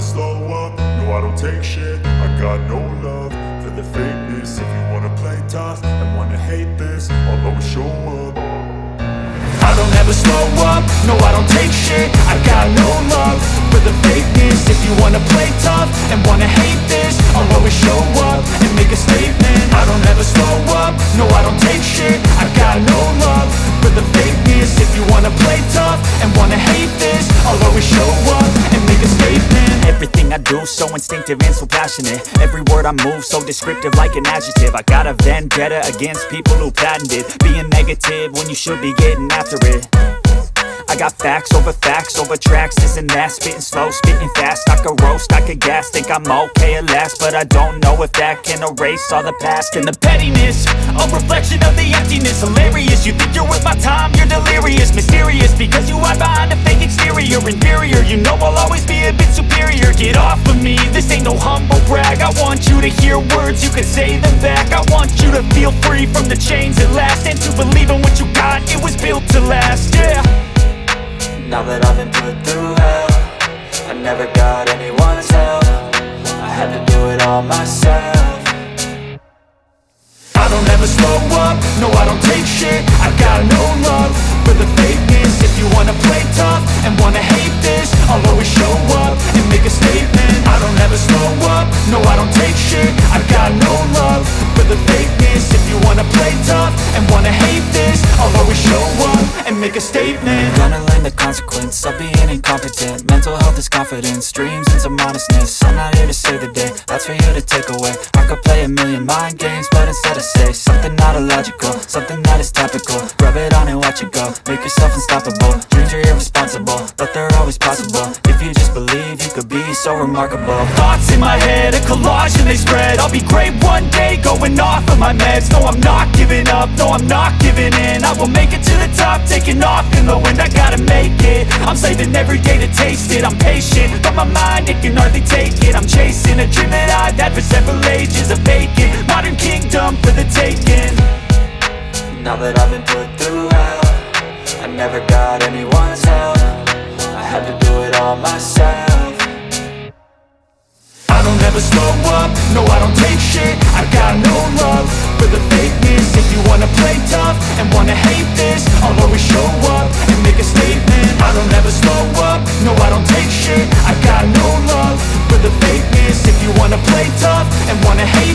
slow up, no I don't take shit. I got no love for the fakeness. If you wanna play tough and wanna hate this, I'll always show up. I don't ever slow up, no I don't take shit. I got no love for the fakeness. If you wanna play tough and wanna hate this, I'll always show up and make a statement. I don't ever slow up, no I don't take shit. I got no love for the fakeness. If you wanna play tough and wanna hate this, I'll always show up and make a statement. Everything I do so instinctive and so passionate. Every word I move so descriptive like an adjective. I got a vendetta against people who patented being negative when you should be getting after it. I got facts over tracks, this and that. Spitting slow, spitting fast. I could roast, I could gas. Think I'm okay at last, but I don't know if that can erase all the past. And the pettiness, a reflection of the emptiness. Hilarious, you think you're worth my time, you're delirious. Mysterious, because you hide behind a fake exterior. Inferior, you know I'll always be a bit superior. Get off of me, this ain't no humble brag. I want you to hear words, you can say them back. I want you to feel free from the chains at last, and to believe in what you got, it was built to last, yeah. Now that I've been put through hell, I never got anyone's help. I had to do it all myself. I don't ever slow up, no I don't take shit. I got no love for the fakeness. If you wanna play tough and wanna hate this, I'll always show up and make a statement. I don't ever slow up, no I don't take shit. I got no love for the fakeness. If you wanna play tough and wanna hate this, I'll always show up and make a statement. Gonna learn the consequence of being incompetent. Mental health is confidence, dreams and some honestness. I'm not here to save the day, that's for you to take away. I could play a million mind games, but instead I say something not illogical, something that is topical. Rub it on and watch it go, make yourself unstoppable. Dreams are irresponsible, but they're always possible. If you just believe, you could be so remarkable. Thoughts in my head, a collage and they spread. I'll be great one day, going off of my meds. No, I'm not giving up, no, I'm not giving in. I will make it to the top, taking off in the wind. I gotta make it, I'm saving every day to taste it. I'm patient, but my mind, it can hardly take it. I'm chasing a dream that I've had for several ages. A vacant, modern kingdom for the taking. Now that I've been put through hell, I never got anyone's help. I had to do it all myself. I don't ever slow up, no I don't take shit. I got no love for the fakeness. If you wanna play tough and wanna hate this, I'll always show up and make a statement. I don't ever slow up, no I don't take shit. I got no love for the fakeness. If you wanna play tough and wanna hate